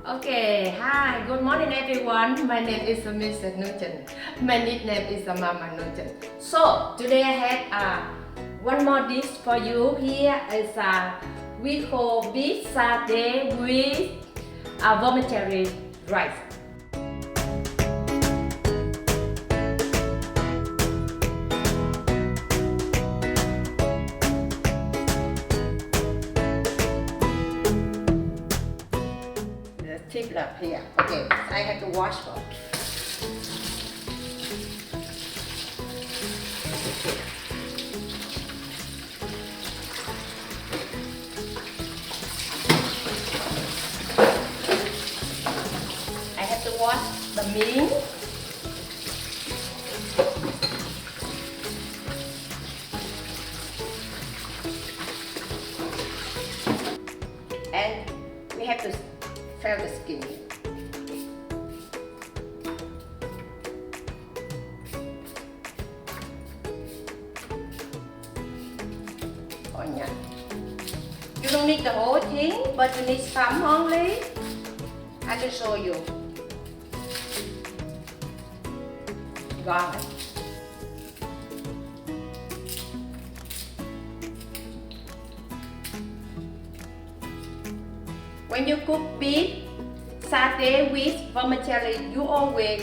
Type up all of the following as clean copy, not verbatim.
Okay, hi, good morning everyone. My name is Mr. Nguyen. My nickname is Mama Nguyen. So today I have one more dish for you. Here is we call beef satay with vermicelli rice. Tip up here. Okay, I have to wash first. I have to wash the meat. And we have to feel the skin. Onion. You don't need the whole thing, but you need some only. I can show you. Garlic. When you cook beef satay with vermicelli, you always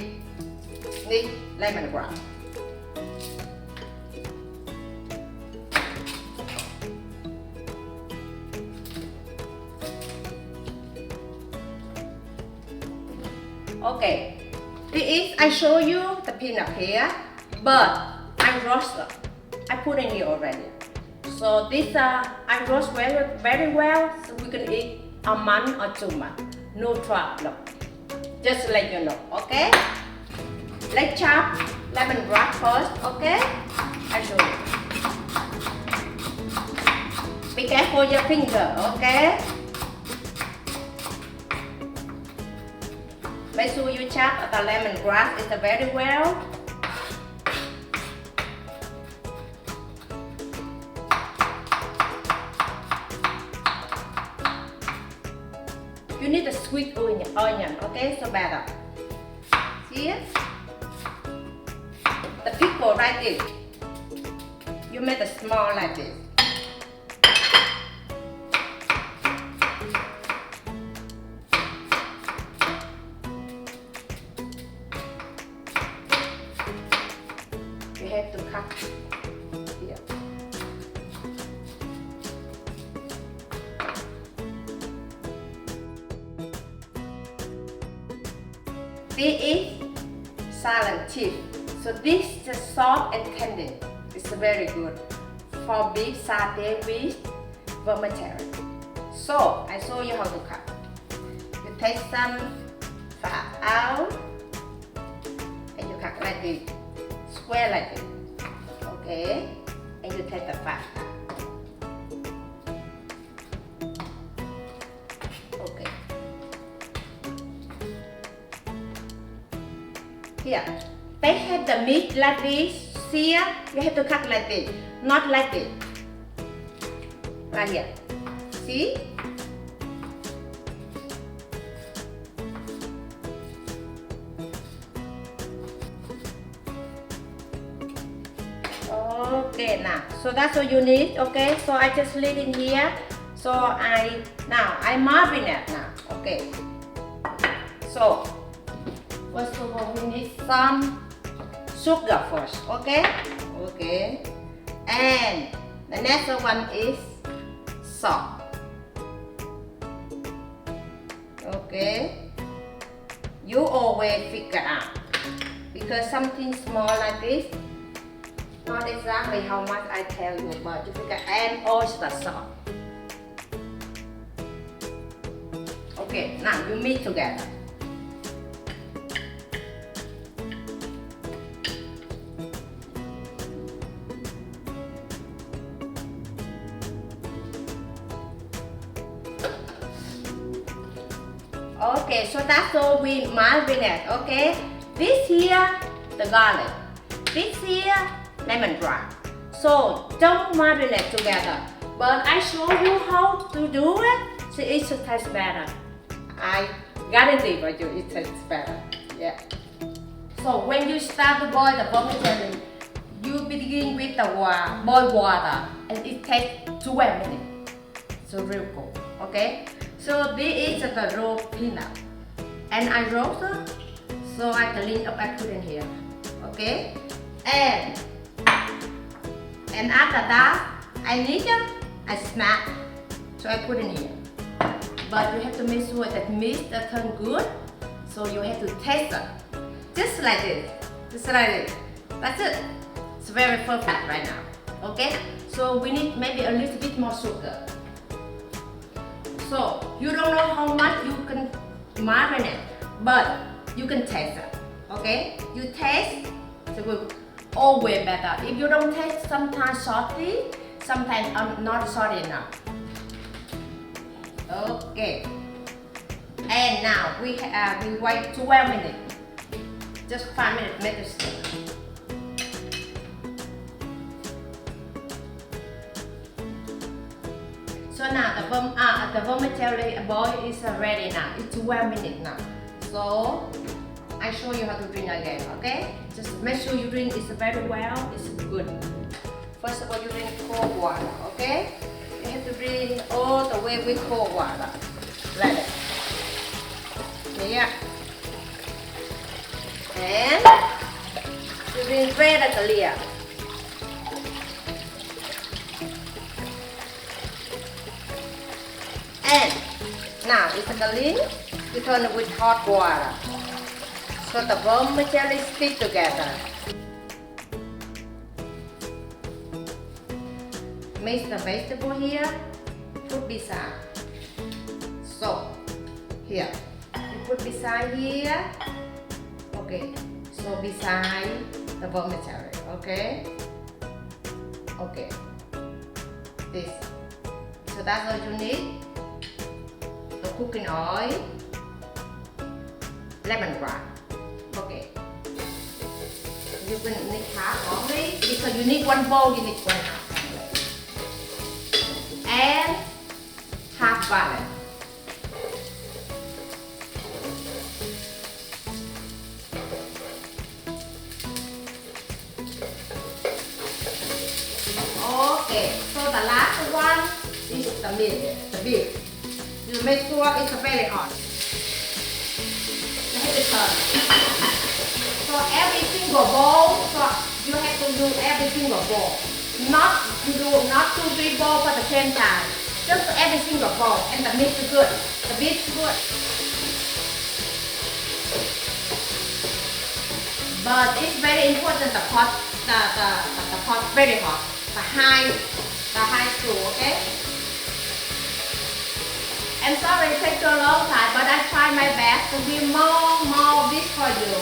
need lemongrass. Okay, this is I show you the peanut here, but I roast it. I put in here already. So this I roast very well, so we can eat a month or 2 months. No trouble. Just to let you know, okay? Let's chop lemongrass first, okay? I show you. Be careful your finger, okay? Make sure you chop the lemongrass is very well. You need a sweet onion, okay? So better. See it? The pickle like this. You make it small like this. You have to cut here. This is silent tip. So this is soft and tender. It's very good for beef satay with vermicelli. So I show you how to cut. You take some fat out and you cut like this, square like this. Okay, and you take the fat out. Okay. Here, they have the meat like this. Here, you have to cut like this, not like this. Right here. See? Okay, now, so that's what you need, okay? So I just leave it here. So I marinate now, okay? So, first of all, we need some sugar first, okay? Okay. And the next one is salt. Okay. You always figure out. Because something small like this, not exactly how much I tell you, but you figure and oyster sauce. Okay, now you mix together. Okay, so that's all we marinate, okay? This here, the garlic. This here, lemongrass. So don't marinate together. But I show you how to do it, so it should taste better. I Guarantee for you, it tastes better. Yeah. So when you start to boil the vermicelli, you begin with the boiled water, and it takes 12 minutes. So real cool. Okay. So this is the raw peanut, and I roast it, so I clean up. I put in here. Okay. And after that, I need a snack, so I put in here. But you have to make sure that meat turn good, so you have to taste it. Just like this. Just like this. That's it. It's very perfect right now. Okay? So we need maybe a little bit more sugar. So you don't know how much you can marinate, but you can taste it. Okay? You taste, so it will always better. If you don't taste, sometimes salty, sometimes not salty enough. Okay. And now we wait 12 minutes. Just 5 minutes, make it stick. So now the vermicelli boil is ready now. It's 12 minutes now. So I show you how to drink again, okay? Just make sure you drink it very well. It's good. First of all, you drink cold water, okay? You have to drink all the way with cold water, like that. Yeah. And you drink very clear. And now it's clean. You turn it with hot water, so the vermicelli stick together. Mix the vegetable here, put beside. So here, you put beside here. Okay, so beside the vermicelli, okay? Okay, this. So that's all you need. The cooking oil, lemongrass. Okay. You can need half only because you need one bowl, you need one half. And half garlic. Okay, so the last one is the meat, the beef. You make sure it's very hot. You have to turn. So every single bowl, so you have to use every single bowl. Not 2-3 bowls at the same time. Just every single bowl, and the meat is good. The beef is good. But it's very important the pot very hot. The high school, okay? I'm sorry it takes a long time, but I try my best to be more beef for you.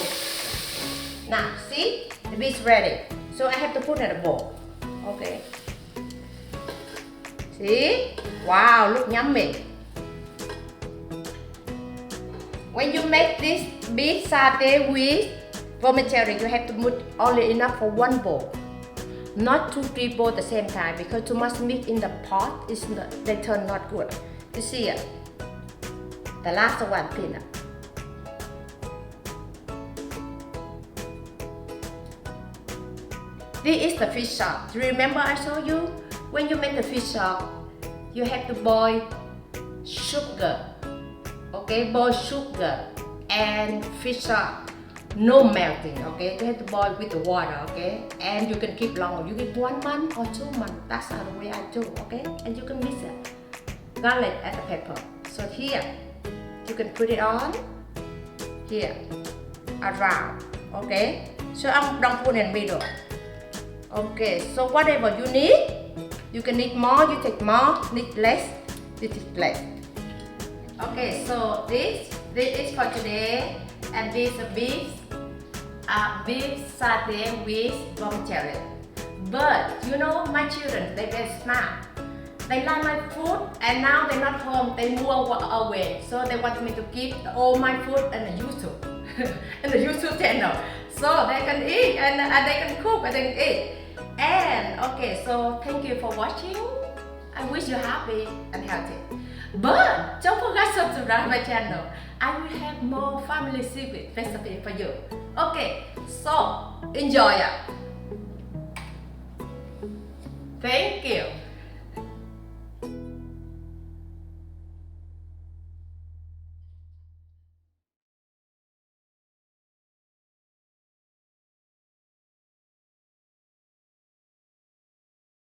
Now, see? The beef is ready. So I have to put in a bowl. Okay. See? Wow, look yummy. When you make this beef satay with vermicelli, you have to put only enough for one bowl. Not 2-3 bowls at the same time, because too much meat in the pot they turn not good. You see it? The last one, peanut. This is the fish sauce. Remember I showed you? When you make the fish sauce, you have to boil sugar. Okay, boil sugar and fish sauce. No melting, okay? You have to boil with the water, okay? And you can keep longer. You keep 1 month or 2 months. That's the way I do, okay? And you can mix it. Garlic and the pepper. So here, you can put it on. Here, around, okay? So I'm don't put in the middle. Okay, so whatever you need, you can need more, you take more. Need less, you take less. Okay, so this is for today, and this is beef satay with vermicelli. But you know, my children, they very smart. They like my food, and now they're not home. They move away, so they want me to keep all my food in the YouTube, in the YouTube channel, so they can eat and they can cook and they can eat. And okay, so thank you for watching. I wish you happy and healthy. But don't forget to subscribe my channel. I will have more family secret recipe for you. Okay, so enjoy it. Thank you.